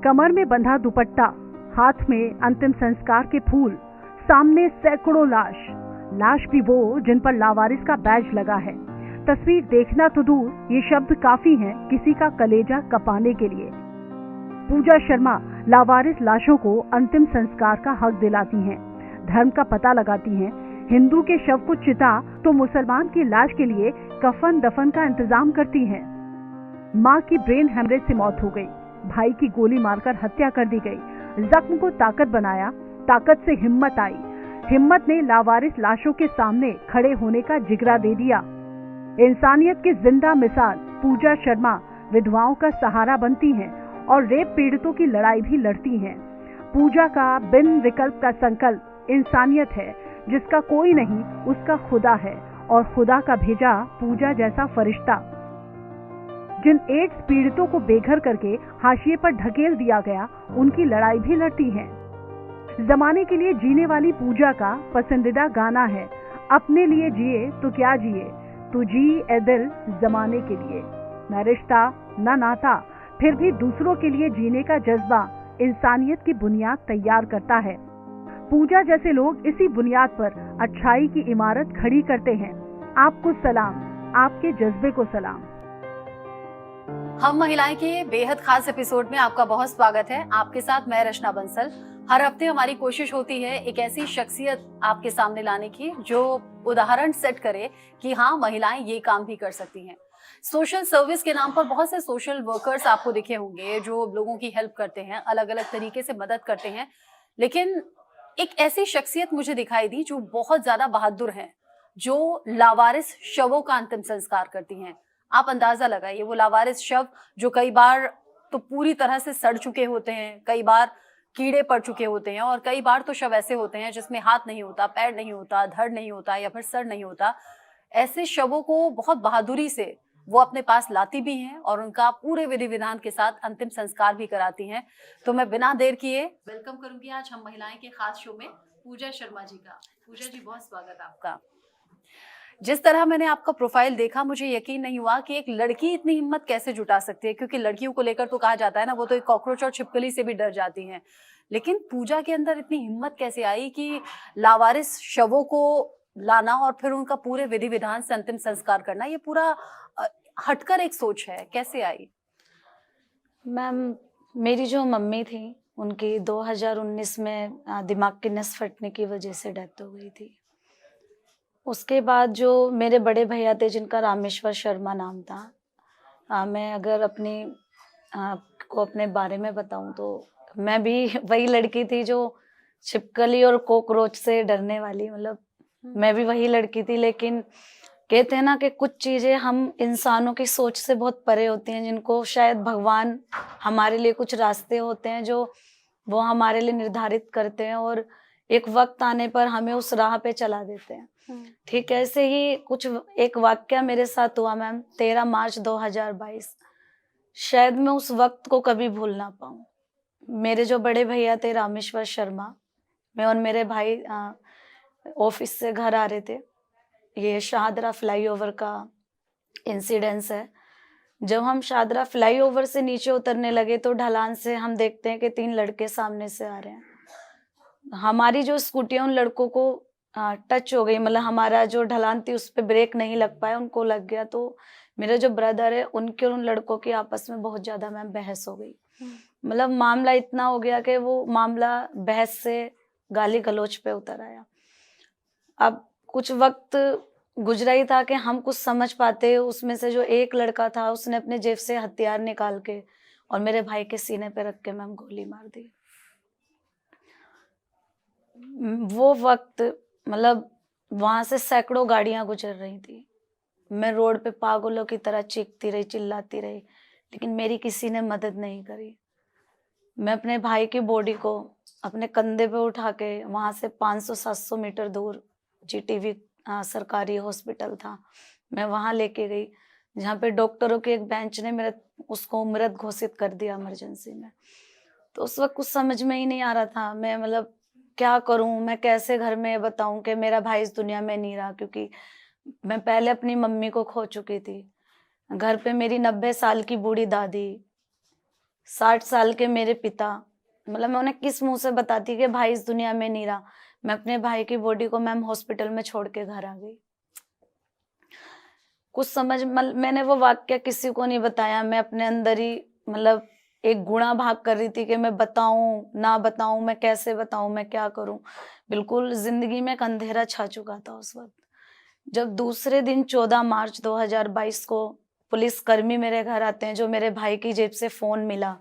कमर में बंधा दुपट्टा, हाथ में अंतिम संस्कार के फूल, सामने सैकड़ों लाश भी वो जिन पर लावारिस का बैज लगा है। तस्वीर देखना तो दूर, ये शब्द काफी हैं किसी का कलेजा कपाने के लिए। पूजा शर्मा लावारिस लाशों को अंतिम संस्कार का हक दिलाती हैं, धर्म का पता लगाती हैं। हिंदू के शव को चिता तो मुसलमान की लाश के लिए कफन दफन का इंतजाम करती हैं। माँ की ब्रेन हेमरेज से मौत हो गई, भाई की गोली मारकर हत्या कर दी गई। जख्म को ताकत बनाया, ताकत से हिम्मत आई, हिम्मत ने लावारिस लाशों के सामने खड़े होने का जिगरा दे दिया। इंसानियत की जिंदा मिसाल पूजा शर्मा विधवाओं का सहारा बनती हैं और रेप पीड़ितों की लड़ाई भी लड़ती हैं। पूजा का बिन विकल्प का संकल्प इंसानियत है, जिसका कोई नहीं उसका खुदा है, और खुदा का भेजा पूजा जैसा फरिश्ता। जिन एड्स पीड़ितों को बेघर करके हाशिए पर ढकेल दिया गया, उनकी लड़ाई भी लड़ती हैं। जमाने के लिए जीने वाली पूजा का पसंदीदा गाना है, अपने लिए जिए तो क्या जिए, तू जी ए दिल जमाने के लिए। न रिश्ता न नाता, फिर भी दूसरों के लिए जीने का जज्बा इंसानियत की बुनियाद तैयार करता है। पूजा जैसे लोग इसी बुनियाद पर अच्छाई की इमारत खड़ी करते हैं। आपको सलाम, आपके जज्बे को सलाम। हम महिलाएं के बेहद खास एपिसोड में आपका बहुत स्वागत है। आपके साथ मैं रचना बंसल। हर हफ्ते हमारी कोशिश होती है एक ऐसी शख्सियत आपके सामने लाने की जो उदाहरण सेट करे कि हाँ, महिलाएं ये काम भी कर सकती हैं। सोशल सर्विस के नाम पर बहुत से सोशल वर्कर्स आपको दिखे होंगे जो लोगों की हेल्प करते हैं, अलग अलग तरीके से मदद करते हैं। लेकिन एक ऐसी शख्सियत मुझे दिखाई दी जो बहुत ज्यादा बहादुर हैं, जो लावारिस शवों का अंतिम संस्कार करती हैं। आप अंदाजा लगाइए, वो लावारिस शव जो कई बार तो पूरी तरह से सड़ चुके होते हैं, कई बार कीड़े पड़ चुके होते हैं, और कई बार तो शव ऐसे होते हैं जिसमें हाथ नहीं होता, पैर नहीं होता, धड़ नहीं होता या फिर सर नहीं होता। ऐसे शवों को बहुत बहादुरी से वो अपने पास लाती भी हैं और उनका पूरे विधि विधान के साथ अंतिम संस्कार भी कराती हैं। तो मैं बिना देर किए वेलकम करूंगी आज हम महिलाएं के खास शो में पूजा शर्मा जी का। पूजा जी, बहुत स्वागत आपका। जिस तरह मैंने आपका प्रोफाइल देखा, मुझे यकीन नहीं हुआ कि एक लड़की इतनी हिम्मत कैसे जुटा सकती है, क्योंकि लड़कियों को लेकर तो कहा जाता है ना, वो तो एक कॉकरोच और छिपकली से भी डर जाती हैं। लेकिन पूजा के अंदर इतनी हिम्मत कैसे आई कि लावारिस शवों को लाना और फिर उनका पूरे विधि विधान से अंतिम संस्कार करना, ये पूरा हटकर एक सोच है, कैसे आई? मैम, मेरी जो मम्मी थी उनकी 2019 में दिमाग की नस फटने की वजह से डेथ हो गई थी। उसके बाद जो मेरे बड़े भैया थे जिनका रामेश्वर शर्मा नाम था, मैं अगर को अपने बारे में बताऊं तो मैं भी वही लड़की थी जो छिपकली और कॉकरोच से डरने वाली, मतलब मैं भी वही लड़की थी। लेकिन कहते हैं ना कि कुछ चीजें हम इंसानों की सोच से बहुत परे होती हैं, जिनको शायद भगवान हमारे लिए कुछ रास्ते होते हैं जो वो हमारे लिए निर्धारित करते हैं और एक वक्त आने पर हमें उस राह पे चला देते हैं। ठीक है, ऐसे ही एक वाक्य मेरे साथ हुआ मैम, 13 मार्च 2022। शायद मैं उस वक्त को कभी भूल ना पाऊं। मेरे जो बड़े भैया थे रामेश्वर शर्मा, मैं और मेरे भाई ऑफिस से घर आ रहे थे। ये शाहदरा फ्लाईओवर का इंसिडेंस है। जब हम शाहदरा फ्लाईओवर से नीचे उतरने लगे तो ढलान से हम देखते हैं कि 3 लड़के सामने से आ रहे हैं। हमारी जो स्कूटी उन लड़कों को टच हो गई, मतलब हमारा जो ढलान थी उस पर ब्रेक नहीं लग पाया, उनको लग गया। तो मेरे जो ब्रदर है उनके और उन लड़कों की आपस में बहुत ज्यादा मैम बहस हो गई। मतलब मामला इतना हो गया कि वो मामला बहस से गाली गलौज पे उतर आया। अब कुछ वक्त गुजरा ही था कि हम कुछ समझ पाते। उसमें से जो एक लड़का था उसने अपने जेब से हथियार निकाल के और मेरे भाई के सीने पे रख के मैम गोली मार दी। वो वक्त मतलब वहां से सैकड़ों गाड़ियां गुजर रही थी। मैं रोड पे पागलों की तरह चीखती रही, चिल्लाती रही, लेकिन मेरी किसी ने मदद नहीं करी। मैं अपने भाई की बॉडी को अपने कंधे पे उठा के वहां से 500-700 मीटर दूर जीटीवी सरकारी हॉस्पिटल था, मैं वहां लेके गई, जहाँ पे डॉक्टरों के एक बेंच ने उसको मृत घोषित कर दिया इमरजेंसी में। तो उस वक्त कुछ समझ में ही नहीं आ रहा था, मैं मतलब क्या करूं, मैं कैसे घर में बताऊं कि मेरा भाई इस दुनिया में नहीं रहा, क्योंकि मैं पहले अपनी मम्मी को खो चुकी थी। घर पे मेरी 90 साल की बूढ़ी दादी, 60 साल के मेरे पिता, मतलब मैं उन्हें किस मुंह से बताती कि भाई इस दुनिया में नहीं रहा। मैं अपने भाई की बॉडी को मैम हॉस्पिटल में छोड़ के घर आ गई। कुछ मैंने वो वाक्य किसी को नहीं बताया। मैं अपने अंदर ही मतलब एक गुणा भाग कर रही थी कि मैं बताऊं ना बताऊं, मैं कैसे बताऊं, मैं क्या करूं। बिल्कुल जिंदगी में एक अंधेरा छा चुका था उस वक्त। जब दूसरे दिन 14 मार्च 2022 को पुलिस कर्मी मेरे घर आते हैं, जो मेरे भाई की जेब से फोन मिला,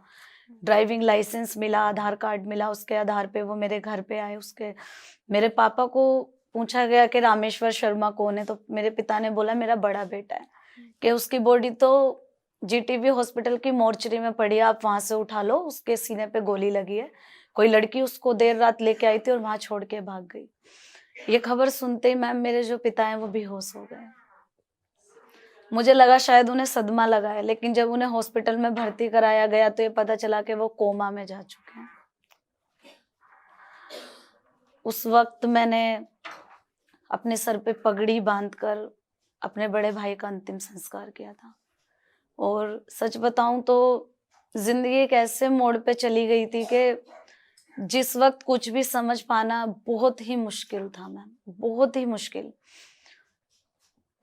ड्राइविंग लाइसेंस मिला, आधार कार्ड मिला, उसके आधार पे वो मेरे घर पे आए। उसके मेरे पापा को पूछा गया कि रामेश्वर शर्मा कौन है, तो मेरे पिता ने बोला मेरा बड़ा बेटा है, कि उसकी बॉडी तो जीटीबी हॉस्पिटल की मोर्चरी में पड़ी है, आप वहां से उठा लो, उसके सीने पे गोली लगी है, कोई लड़की उसको देर रात लेके आई थी और वहां छोड़ के भाग गई। ये खबर सुनते ही मैम मेरे जो पिता हैं वो बेहोश हो गए। मुझे लगा शायद उन्हें सदमा लगा है, लेकिन जब उन्हें हॉस्पिटल में भर्ती कराया गया तो ये पता चला कि वो कोमा में जा चुके हैं। उस वक्त मैंने अपने सर पे पगड़ी बांधकर अपने बड़े भाई का अंतिम संस्कार किया था। और सच बताऊं तो जिंदगी एक ऐसे मोड़ पे चली गई थी कि जिस वक्त कुछ भी समझ पाना बहुत ही मुश्किल था मैम, बहुत ही मुश्किल।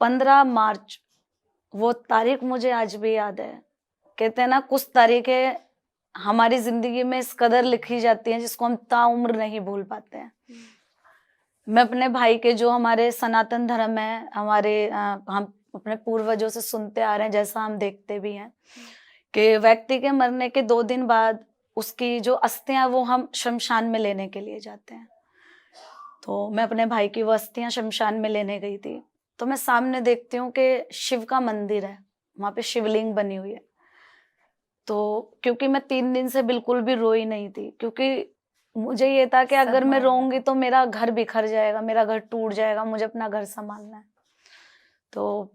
15 मार्च वो तारीख मुझे आज भी याद है। कहते हैं ना, कुछ तारीखें हमारी जिंदगी में इस कदर लिखी जाती हैं जिसको हम ताउम्र नहीं भूल पाते हैं। मैं अपने भाई के, जो हमारे सनातन धर्म है, हम अपने पूर्वजों से सुनते आ रहे हैं, जैसा हम देखते भी हैं कि व्यक्ति के मरने के 2 दिन बाद उसकी जो अस्थियां वो हम शमशान में लेने के लिए जाते हैं। तो मैं अपने भाई की वो अस्थियां शमशान में लेने गई थी। तो मैं सामने देखती हूँ कि शिव का मंदिर है, वहां पे शिवलिंग बनी हुई है। तो क्योंकि मैं 3 दिन से बिल्कुल भी रोई नहीं थी, क्योंकि मुझे ये था कि अगर मैं रोऊंगी तो मेरा घर बिखर जाएगा, मेरा घर टूट जाएगा, मुझे अपना घर संभालना है। तो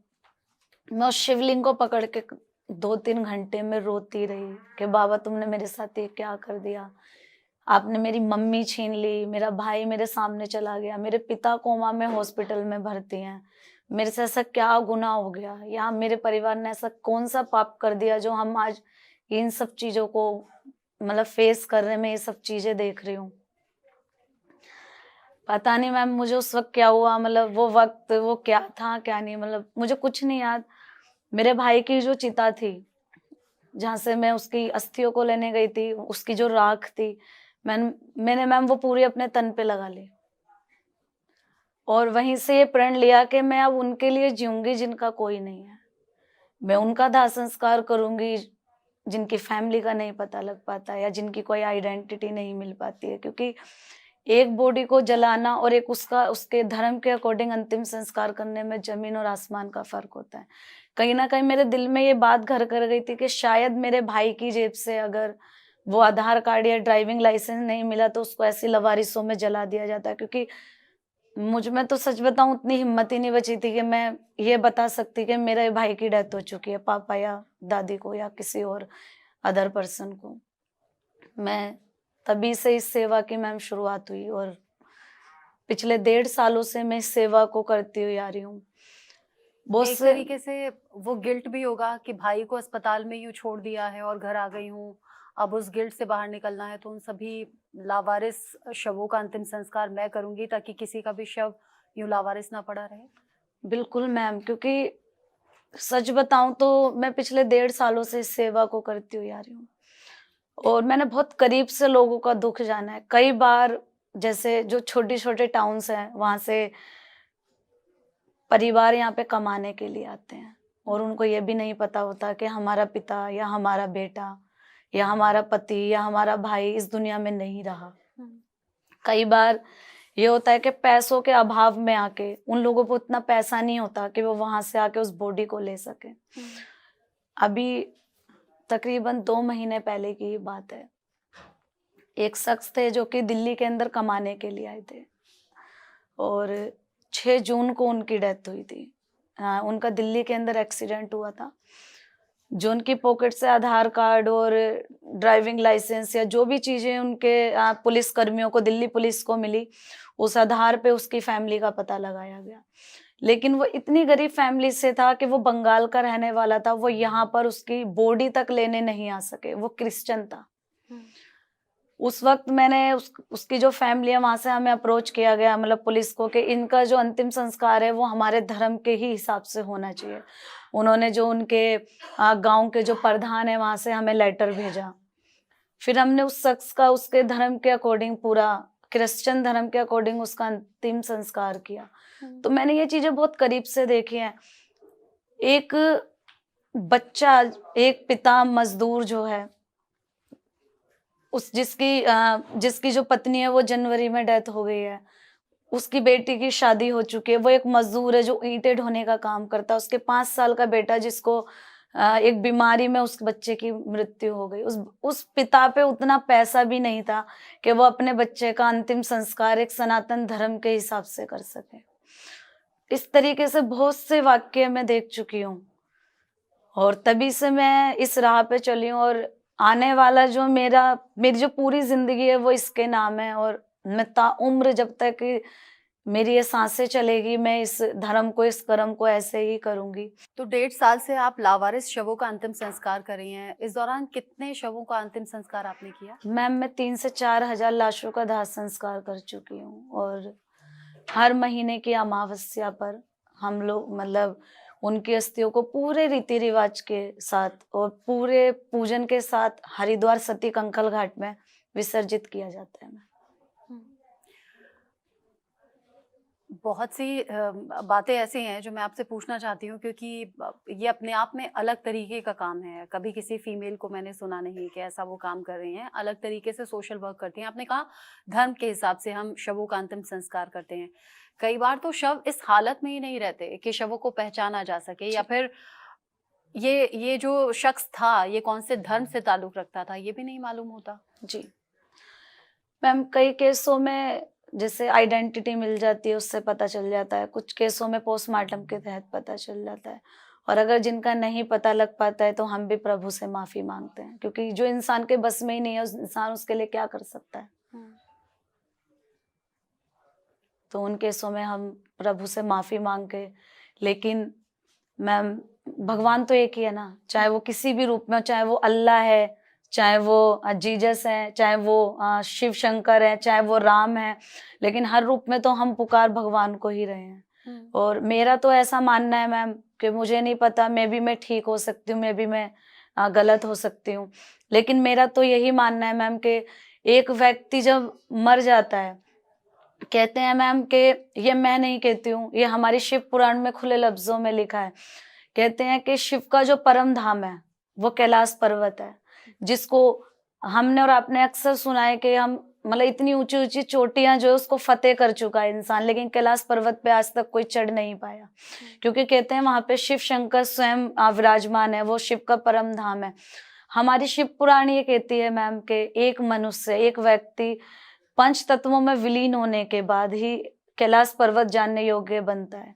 मैं उस शिवलिंग को पकड़ के 2-3 घंटे में रोती रही कि बाबा तुमने मेरे साथ ये क्या कर दिया, आपने मेरी मम्मी छीन ली, मेरा भाई मेरे सामने चला गया, मेरे पिता कोमा में हॉस्पिटल में भर्ती हैं, मेरे से ऐसा क्या गुनाह हो गया, या मेरे परिवार ने ऐसा कौन सा पाप कर दिया जो हम आज इन सब चीजों को मतलब फेस कर रहे, मैं ये सब चीजें देख रही हूँ। पता नहीं मैम मुझे उस वक्त क्या हुआ, मतलब वो वक्त वो क्या था क्या नहीं, मतलब मुझे कुछ नहीं याद। मेरे भाई की जो चिता थी, जहाँ से मैं उसकी अस्थियों को लेने गई थी, उसकी जो राख थी, मैंने मैम वो पूरी अपने तन पे लगा ली। और वहीं से ये प्रण लिया कि मैं अब उनके लिए जीऊंगी जिनका कोई नहीं है। मैं उनका दाह संस्कार करूंगी जिनकी फैमिली का नहीं पता लग पाता, या जिनकी कोई आइडेंटिटी नहीं मिल पाती है। क्योंकि एक बॉडी को जलाना और एक उसके धर्म के अकॉर्डिंग अंतिम संस्कार करने में जमीन और आसमान का फर्क होता है। कहीं ना कहीं मेरे दिल में ये बात घर कर गई थी कि शायद मेरे भाई की जेब से अगर वो आधार कार्ड या ड्राइविंग लाइसेंस नहीं मिला तो उसको ऐसी लवारिसों में जला दिया जाता है। क्योंकि मुझ में तो सच बताऊं उतनी हिम्मत ही नहीं बची थी कि मैं ये बता सकती कि मेरे भाई की डेथ हो चुकी है, पापा या दादी को या किसी और अदर पर्सन को। मैं तभी से इस सेवा की मैम शुरुआत हुई और पिछले 1.5 सालों से मैं इस सेवा को करती हुई आ रही हूँ। एक तरीके से वो गिल्ट भी होगा कि भाई को अस्पताल में यूं छोड़ दिया है और घर आ गई हूँ, अब उस गिल्ट से बाहर निकलना है, तो उन सभी लावारिस शवों का अंतिम संस्कार मैं करूंगी ताकि किसी का भी शव यूं लावारिस ना पड़ा रहे। बिल्कुल मैम, क्योंकि सच बताऊं तो मैं पिछले 1.5 सालों से इस सेवा को करती हुई आ रही हूँ और मैंने बहुत करीब से लोगों का दुख जाना है। कई बार जैसे जो छोटे छोटे टाउन्स हैं, वहां से परिवार यहाँ पे कमाने के लिए आते हैं और उनको ये भी नहीं पता होता कि हमारा पिता या हमारा बेटा या हमारा पति या हमारा भाई इस दुनिया में नहीं रहा। कई बार ये होता है कि पैसों के अभाव में आके उन लोगों को उतना पैसा नहीं होता कि वो वहां से आके उस बॉडी को ले सके। अभी तकरीबन 2 महीने पहले की ये बात है। एक शख्स थे जो कि दिल्ली के अंदर कमाने के लिए आए थे और 6 जून को उनकी डेथ हुई थी। उनका दिल्ली के अंदर एक्सीडेंट हुआ था। जो उनकी पॉकेट से आधार कार्ड और ड्राइविंग लाइसेंस या जो भी चीज़ें उनके पुलिस कर्मियों को, दिल्ली पुलिस को मिली, उस आधार पे उसकी फैमिली का पता लगाया गया। लेकिन वो इतनी गरीब फैमिली से था कि वो बंगाल का रहने वाला था, वो यहाँ पर उसकी बॉडी तक लेने नहीं आ सके, वो क्रिश्चियन था। उस वक्त मैंने उसकी जो फैमिली है वहां से हमें अप्रोच किया गया, मतलब पुलिस को, कि इनका जो अंतिम संस्कार है वो हमारे धर्म के ही हिसाब से होना चाहिए। उन्होंने जो उनके गांव के जो प्रधान है वहां से हमें लेटर भेजा। फिर हमने उस शख्स का उसके धर्म के अकॉर्डिंग, पूरा क्रिश्चियन धर्म के अकॉर्डिंग उसका अंतिम संस्कार किया। तो मैंने ये चीजें बहुत करीब से देखी हैं। एक बच्चा, एक पिता मजदूर जो है, जिसकी जो पत्नी है वो जनवरी में डेथ हो गई है, उसकी बेटी की शादी हो चुकी है, वो एक मजदूर है जो ईंटें ढोने का काम करता है, उसके 5 साल का बेटा जिसको एक बीमारी में उस बच्चे की मृत्यु हो गई। उस पिता पे उतना पैसा भी नहीं था कि वो अपने बच्चे का अंतिम संस्कार एक सनातन धर्म के हिसाब से कर सके। इस तरीके से बहुत से वाक्य मैं देख चुकी हूँ और तभी से मैं इस राह पे चली हूँ। और आने वाला जो मेरी जो पूरी जिंदगी है वो इसके नाम है। और मैं ताउम्र जब तक मेरी ये सांसें चलेगी, मैं इस धर्म को, इस कर्म को ऐसे ही करूंगी। तो 1.5 साल से आप लावारिस शवों का अंतिम संस्कार कर रही हैं। इस दौरान कितने शवों का अंतिम संस्कार आपने किया? मैम, मैं 3 से 4 हजार लाशों का दाह संस्कार कर चुकी हूँ। और हर महीने की अमावस्या पर हम लोग, मतलब उनकी अस्थियों को पूरे रीति रिवाज के साथ और पूरे पूजन के साथ हरिद्वार सती कंकल घाट में विसर्जित किया जाता है। बहुत सी बातें ऐसी हैं जो मैं आपसे पूछना चाहती हूँ, क्योंकि ये अपने आप में अलग तरीके का काम है। कभी किसी फीमेल को मैंने सुना नहीं कि ऐसा वो काम कर रही हैं। अलग तरीके से सोशल वर्क करती हैं। आपने कहा धर्म के हिसाब से हम शवों का अंतिम संस्कार करते हैं। कई बार तो शव इस हालत में ही नहीं रहते कि शवों को पहचाना जा सके, या फिर ये जो शख्स था ये कौन से धर्म से ताल्लुक रखता था ये भी नहीं मालूम होता। जी मैम, कई केसों में जैसे आइडेंटिटी मिल जाती है, उससे पता चल जाता है। कुछ केसों में पोस्टमार्टम के तहत पता चल जाता है। और अगर जिनका नहीं पता लग पाता है तो हम भी प्रभु से माफी मांगते हैं, क्योंकि जो इंसान के बस में ही नहीं है उस इंसान उसके लिए क्या कर सकता है। तो उन केसों में हम प्रभु से माफी मांग के, लेकिन मैम भगवान तो एक ही है ना, चाहे वो किसी भी रूप में हो, चाहे वो अल्लाह है, चाहे वो जीसस है, चाहे वो शिव शंकर है, चाहे वो राम है, लेकिन हर रूप में तो हम पुकार भगवान को ही रहे हैं। और मेरा तो ऐसा मानना है मैम कि मुझे नहीं पता, मैं ठीक हो सकती हूँ, मैं गलत हो सकती हूँ, लेकिन मेरा तो यही मानना है मैम कि एक व्यक्ति जब मर जाता है, कहते हैं मैम कि ये मैं नहीं कहती हूँ, ये हमारी शिव पुराण में खुले लफ्जों में लिखा है। कहते हैं कि शिव का जो परम धाम है वो कैलाश पर्वत है, जिसको हमने और आपने अक्सर सुना है कि हम, मतलब इतनी ऊंची ऊंची चोटियां जो है उसको फतेह कर चुका है इंसान, लेकिन कैलाश पर्वत पे आज तक कोई चढ़ नहीं पाया, क्योंकि कहते हैं वहां पे शिव शंकर स्वयं विराजमान है, वो शिव का परम धाम है। हमारी शिव पुराण ये कहती है मैम कि एक मनुष्य, एक व्यक्ति 5 तत्वों में विलीन होने के बाद ही कैलाश पर्वत जानने योग्य बनता है।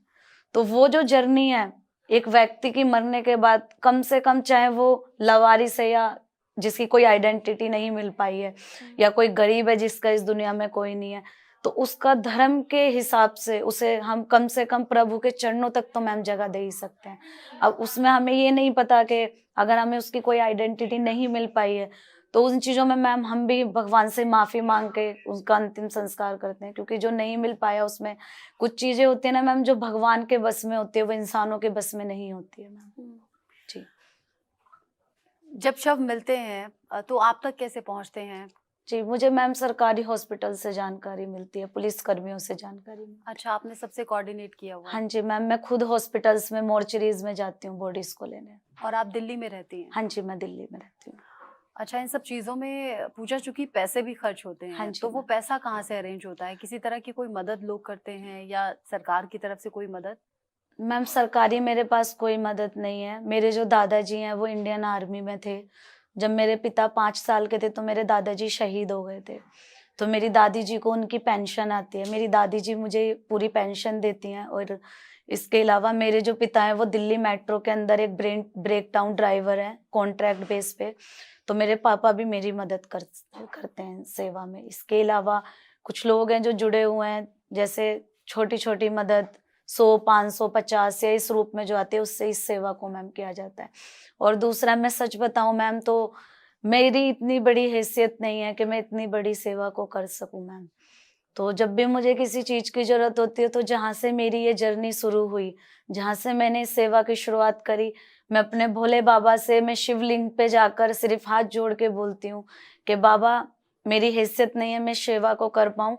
तो वो जो जर्नी है एक व्यक्ति की मरने के बाद, कम से कम चाहे वो लावारिस है या जिसकी कोई आइडेंटिटी नहीं मिल पाई है, या कोई गरीब है जिसका इस दुनिया में कोई नहीं है, तो उसका धर्म के हिसाब से उसे हम कम से कम प्रभु के चरणों तक तो मैम जगह दे ही सकते हैं। अब उसमें हमें ये नहीं पता कि अगर हमें उसकी कोई आइडेंटिटी नहीं मिल पाई है तो उन चीज़ों में मैम हम भी भगवान से माफ़ी मांग के उसका अंतिम संस्कार करते हैं, क्योंकि जो नहीं मिल पाया उसमें कुछ चीज़ें होती है ना मैम जो भगवान के बस में होती है, वो इंसानों के बस में नहीं होती है मैम। जी, जब शव मिलते हैं तो आप तक कैसे पहुंचते हैं? जी मुझे मैम सरकारी हॉस्पिटल से जानकारी मिलती है, पुलिस कर्मियों से जानकारी मिलती है। अच्छा, आपने सबसे कोऑर्डिनेट किया हुआ? हाँ जी मैम, मैं खुद हॉस्पिटल्स में, मोर्चरीज में जाती हूँ बॉडीज को लेने। और आप दिल्ली में रहती हैं? हाँ जी, मैं दिल्ली में रहती हूँ। अच्छा, इन सब चीज़ों में पूछा, चूंकि पैसे भी खर्च होते हैं, हाँ जी, तो वो पैसा कहाँ से अरेंज होता है? किसी तरह की कोई मदद लोग करते हैं या सरकार की तरफ से कोई मदद? मैम सरकारी मेरे पास कोई मदद नहीं है। मेरे जो दादाजी हैं वो इंडियन आर्मी में थे। जब मेरे पिता 5 साल के थे तो मेरे दादाजी शहीद हो गए थे, तो मेरी दादी जी को उनकी पेंशन आती है। मेरी दादी जी मुझे पूरी पेंशन देती हैं। और इसके अलावा मेरे जो पिता हैं वो दिल्ली मेट्रो के अंदर एक ब्रेक डाउन ड्राइवर हैं कॉन्ट्रैक्ट बेस पे, तो मेरे पापा भी मेरी मदद करते हैं सेवा में। इसके अलावा कुछ लोग हैं जो जुड़े हुए हैं, जैसे छोटी छोटी मदद 100, 500, 50 या इस रूप में जो आते हैं उससे इस सेवा को मैम किया जाता है। और दूसरा, मैं सच बताऊं मैम तो मेरी इतनी बड़ी हैसियत नहीं है कि मैं इतनी बड़ी सेवा को कर सकूं मैम। तो जब भी मुझे किसी चीज की जरूरत होती है, तो जहाँ से मेरी ये जर्नी शुरू हुई, जहाँ से मैंने इस सेवा की शुरुआत करी, मैं अपने भोले बाबा से मैं शिवलिंग पे जाकर सिर्फ हाथ जोड़ के बोलती हूँ कि बाबा, मेरी हैसियत नहीं है मैं सेवा को कर पाऊं,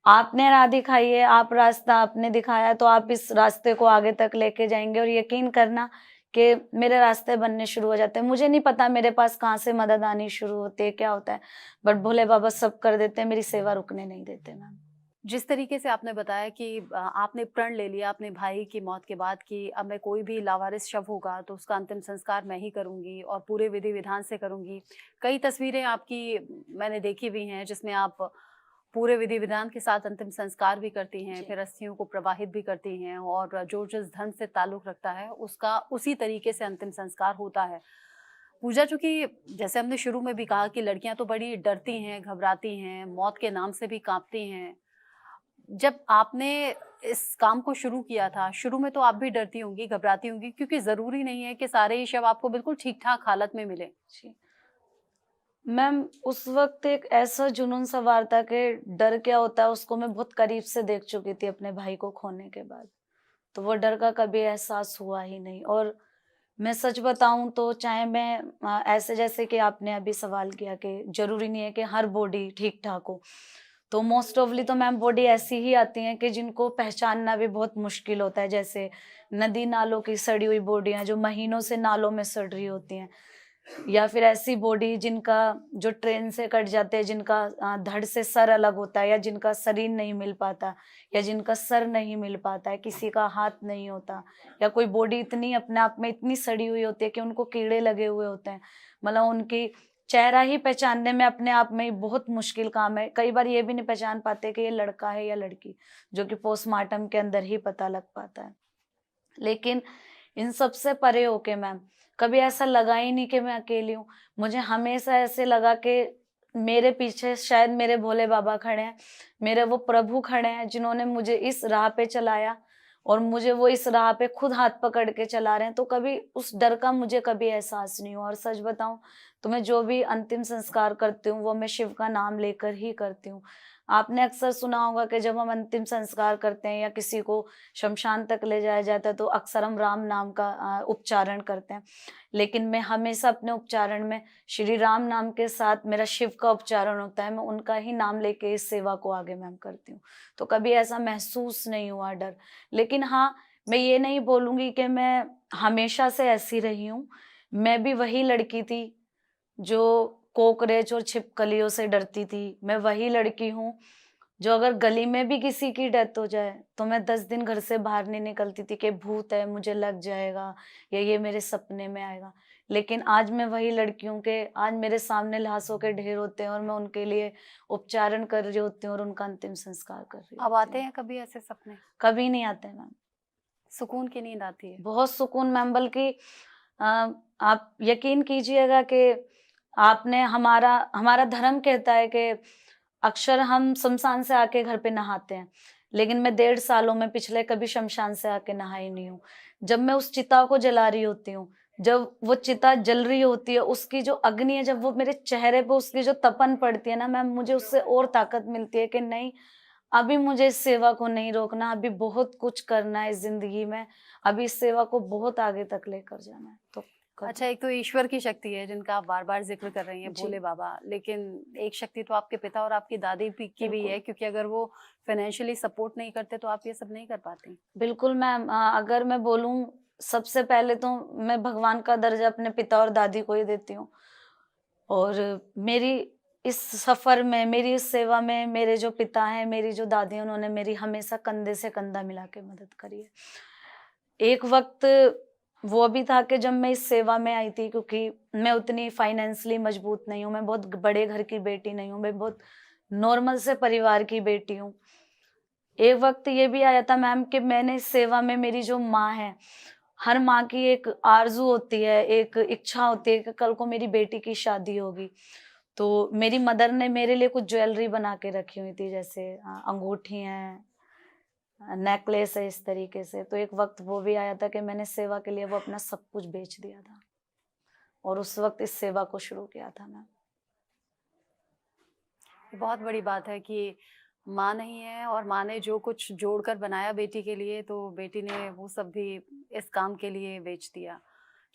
आपने राह दिखाई है, आप रास्ता आपने दिखाया है, तो आप इस रास्ते को आगे तक लेके जाएंगे। और यकीन करना कि मेरे रास्ते बनने शुरू हो जाते हैं। मुझे नहीं पता मेरे पास कहाँ से मदद आनी शुरू होती है, क्या होता है, बट भोले बाबा सब कर देते हैं, मेरी सेवा रुकने नहीं देते मैम। जिस तरीके से आपने बताया कि आपने प्रण ले लिया अपने भाई की मौत के बाद कि अब मैं कोई भी लावारिस शव होगा तो उसका अंतिम संस्कार मैं ही करूंगी और पूरे विधि विधान से करूंगी। कई तस्वीरें आपकी मैंने देखी भी हैं जिसमें आप पूरे विधि विधान के साथ अंतिम संस्कार भी करती हैं, फिर अस्थियों को प्रवाहित भी करती हैं और जो जिस धर्म से ताल्लुक रखता है उसका उसी तरीके से अंतिम संस्कार होता है। पूजा, चूंकि जैसे हमने शुरू में भी कहा कि लड़कियां तो बड़ी डरती हैं, घबराती हैं, मौत के नाम से भी कांपती हैं। जब आपने इस काम को शुरू किया था, शुरू में तो आप भी डरती होंगी, घबराती होंगी, क्योंकि जरूरी नहीं है कि सारे ही शव आपको बिल्कुल ठीक ठाक हालत में मिले। जी मैम, उस वक्त एक ऐसा जुनून सवार था कि डर क्या होता है उसको मैं बहुत करीब से देख चुकी थी अपने भाई को खोने के बाद। तो वो डर का कभी एहसास हुआ ही नहीं। और मैं सच बताऊं तो चाहे मैं ऐसे, जैसे कि आपने अभी सवाल किया कि जरूरी नहीं है कि हर बॉडी ठीक ठाक हो, तो मोस्ट ऑफली तो मैम बॉडी ऐसी ही आती हैं कि जिनको पहचानना भी बहुत मुश्किल होता है। जैसे नदी नालों की सड़ी हुई बॉडियां जो महीनों से नालों में सड़ रही होती हैं, या फिर ऐसी बॉडी जिनका जो ट्रेन से कट जाते हैं, जिनका धड़ से सर अलग होता है, या जिनका शरीर नहीं मिल पाता, या जिनका सर नहीं मिल पाता है, किसी का हाथ नहीं होता, या कोई बॉडी इतनी अपने आप में इतनी सड़ी हुई होती है कि उनको कीड़े लगे हुए होते हैं। मतलब उनकी चेहरा ही पहचानने में अपने आप में ही बहुत मुश्किल काम है। कई बार ये भी नहीं पहचान पाते कि ये लड़का है या लड़की, जो कि पोस्टमार्टम के अंदर ही पता लग पाता है। लेकिन इन सबसे परे होके मैम कभी ऐसा लगा ही नहीं कि मैं अकेली हूँ। मुझे हमेशा ऐसे लगा कि मेरे पीछे शायद मेरे भोले बाबा खड़े हैं, मेरे वो प्रभु खड़े हैं जिन्होंने मुझे इस राह पे चलाया, और मुझे वो इस राह पे खुद हाथ पकड़ के चला रहे हैं। तो कभी उस डर का मुझे कभी एहसास नहीं हुआ। और सच बताऊं तो मैं जो भी अंतिम संस्कार करती हूँ वो मैं शिव का नाम लेकर ही करती हूँ। आपने अक्सर सुना होगा कि जब हम अंतिम संस्कार करते हैं या किसी को शमशान तक ले जाया जाता है तो अक्सर हम राम नाम का उच्चारण करते हैं। लेकिन मैं हमेशा अपने उच्चारण में श्री राम नाम के साथ मेरा शिव का उच्चारण होता है। मैं उनका ही नाम लेके इस सेवा को आगे मैम करती हूँ। तो कभी ऐसा महसूस नहीं हुआ डर। लेकिन हाँ, मैं ये नहीं बोलूंगी कि मैं हमेशा से ऐसी रही हूँ। मैं भी वही लड़की थी जो कॉकरोच और छिपकलियों से डरती थी। मैं वही लड़की हूँ जो अगर गली में भी किसी की डेथ हो जाए तो मैं 10 दिन घर से बाहर नहीं निकलती थी कि भूत है, मुझे लग जाएगा, या ये मेरे सपने में आएगा। लेकिन आज मैं वही लड़की हूँ कि आज मेरे सामने लाशों के ढेर होते हैं और मैं उनके लिए उपचारण कर रही होती हूँ और उनका अंतिम संस्कार कर रही अब होती आते हूँ। हैं कभी ऐसे सपने? कभी नहीं आते मैम। सुकून की नींद आती है? बहुत सुकून मैम, बल्कि आप यकीन कीजिएगा कि आपने हमारा हमारा धर्म कहता है कि अक्सर हम शमशान से आके घर पे नहाते हैं, लेकिन मैं 1.5 सालों में पिछले कभी शमशान से आके नहाई नहीं हूँ। जब मैं उस चिता को जला रही होती हूँ, जब वो चिता जल रही होती है, उसकी जो अग्नि है, जब वो मेरे चेहरे पे उसकी जो तपन पड़ती है ना मैम, मुझे उससे और ताकत मिलती है कि नहीं, अभी मुझे इस सेवा को नहीं रोकना, अभी बहुत कुछ करना है इस जिंदगी में, अभी इस सेवा को बहुत आगे तक लेकर जाना है। तो अच्छा, एक तो ईश्वर की शक्ति है जिनका आप बार बार जिक्र कर रही हैं, जी। भोले बाबा, लेकिन एक शक्ति तो आपके पिता और आपकी दादी की भी है, क्योंकि अगर वो फाइनेंशियली सपोर्ट नहीं करते तो आप ये सब नहीं कर पाती। बिल्कुल मैम, अगर मैं बोलूं, सबसे पहले तो मैं भगवान का दर्जा अपने पिता और दादी को ही देती हूँ। और मेरी इस सफर में, मेरी इस सेवा में मेरे जो पिता हैं, मेरी जो दादी हैं, उन्होंने मेरी हमेशा कंधे से कंधा मिला के मदद करी है। एक वक्त वो भी था कि जब मैं इस सेवा में आई थी, क्योंकि मैं उतनी फाइनेंशियली मजबूत नहीं हूँ, मैं बहुत बड़े घर की बेटी नहीं हूँ, मैं बहुत नॉर्मल से परिवार की बेटी हूँ। एक वक्त ये भी आया था मैम कि मैंने इस सेवा में, मेरी जो माँ है, हर माँ की एक आरजू होती है, एक इच्छा होती है कि कल को मेरी बेटी की शादी होगी। तो मेरी मदर ने मेरे लिए कुछ ज्वेलरी बना के रखी हुई थी, जैसे अंगूठी हैं, नेकलेस है इस तरीके से। तो एक वक्त वो भी आया था कि मैंने सेवा के लिए वो अपना सब कुछ बेच दिया था, और उस वक्त इस सेवा को शुरू किया था मैम। बहुत बड़ी बात है कि माँ नहीं है और माँ ने जो कुछ जोड़कर बनाया बेटी के लिए, तो बेटी ने वो सब भी इस काम के लिए बेच दिया।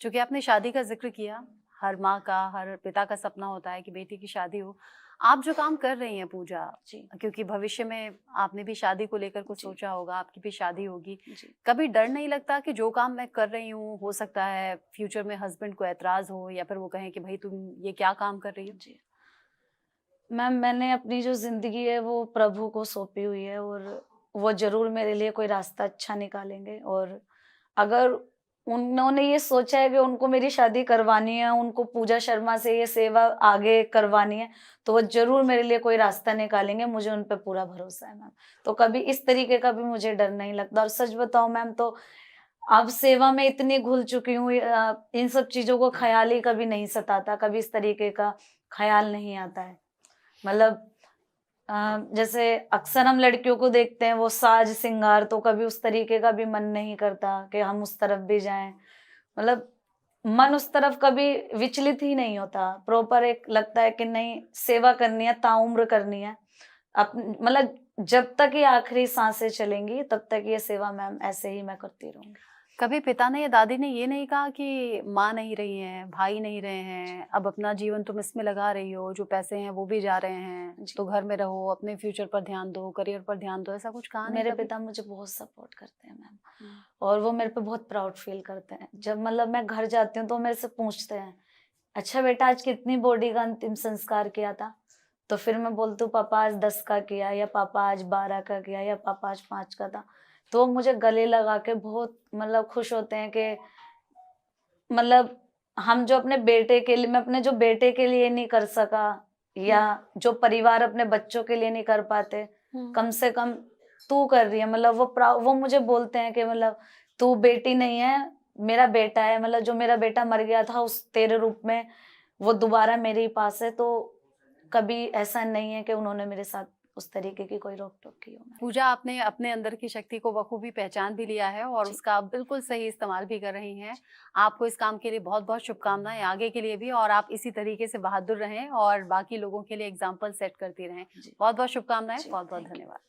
चूंकि आपने शादी का जिक्र किया, हर माँ का, हर पिता का सपना होता है कि बेटी की शादी हो। आप जो काम कर रही हैं पूजा, जी क्योंकि भविष्य में आपने भी शादी को लेकर कुछ जी सोचा होगा, आपकी भी शादी होगी, जी कभी डर नहीं लगता कि जो काम मैं कर रही हूँ हो सकता है फ्यूचर में हस्बैंड को एतराज हो, या फिर वो कहें कि भाई तुम ये क्या काम कर रही हो? जी मैम, मैंने अपनी जो जिंदगी है वो प्रभु को सौंपी हुई है, और वो जरूर मेरे लिए कोई रास्ता अच्छा निकालेंगे। और अगर उन्होंने ये सोचा है कि उनको मेरी शादी करवानी है, उनको पूजा शर्मा से ये सेवा आगे करवानी है, तो वो जरूर मेरे लिए कोई रास्ता निकालेंगे। मुझे उन पे पूरा भरोसा है मैम। तो कभी इस तरीके का भी मुझे डर नहीं लगता। और सच बताऊं मैम, तो अब सेवा में इतनी घुल चुकी हूँ, इन सब चीजों को ख्याल ही कभी नहीं सताता, कभी इस तरीके का ख्याल नहीं आता है। मतलब जैसे अक्सर हम लड़कियों को देखते हैं वो साज सिंगार, तो कभी उस तरीके का भी मन नहीं करता कि हम उस तरफ भी जाएं। मतलब मन उस तरफ कभी विचलित ही नहीं होता। प्रॉपर एक लगता है कि नहीं, सेवा करनी है, ताउम्र करनी है। मतलब जब तक ये आखिरी सांसें चलेंगी तब तक ये सेवा मैम ऐसे ही मैं करती रहूंगी। कभी पिता ने या दादी ने ये नहीं कहा कि माँ नहीं रही हैं, भाई नहीं रहे हैं, अब अपना जीवन तुम इसमें लगा रही हो, जो पैसे हैं वो भी जा रहे हैं, तो घर में रहो, अपने फ्यूचर पर ध्यान दो, करियर पर ध्यान दो, ऐसा कुछ कहा नहीं मेरे कभी? पिता मुझे बहुत सपोर्ट करते हैं मैम, और वो मेरे पे बहुत प्राउड फील करते हैं। जब मतलब मैं घर जाती हूँ तो मेरे से पूछते हैं, अच्छा बेटा आज कितनी बॉडी का अंतिम संस्कार किया था? तो फिर मैं बोलती हूँ पापा आज 10 का किया, या पापा आज 12 का किया, या पापा आज 5 का था। तो वो मुझे गले लगा के बहुत मतलब खुश होते हैं कि मतलब हम जो अपने बेटे के लिए, मैं अपने जो बेटे के लिए नहीं कर सका, या जो परिवार अपने बच्चों के लिए नहीं कर पाते, कम से कम तू कर रही है। मतलब वो मुझे बोलते हैं कि मतलब तू बेटी नहीं है, मेरा बेटा है। मतलब जो मेरा बेटा मर गया था उस तेरे रूप में, वो दोबारा मेरे ही पास है। तो कभी ऐसा नहीं है कि उन्होंने मेरे साथ उस तरीके की कोई रोक टोक की हो। पूजा, आपने अपने अंदर की शक्ति को बखूबी पहचान भी लिया है और जी। उसका आप बिल्कुल सही इस्तेमाल भी कर रही हैं। आपको इस काम के लिए बहुत बहुत शुभकामनाएं आगे के लिए भी, और आप इसी तरीके से बहादुर रहें और बाकी लोगों के लिए एग्जाम्पल सेट करती रहें। जी। बहुत बहुत शुभकामनाएं, जी, बहुत बहुत thank you। धन्यवाद।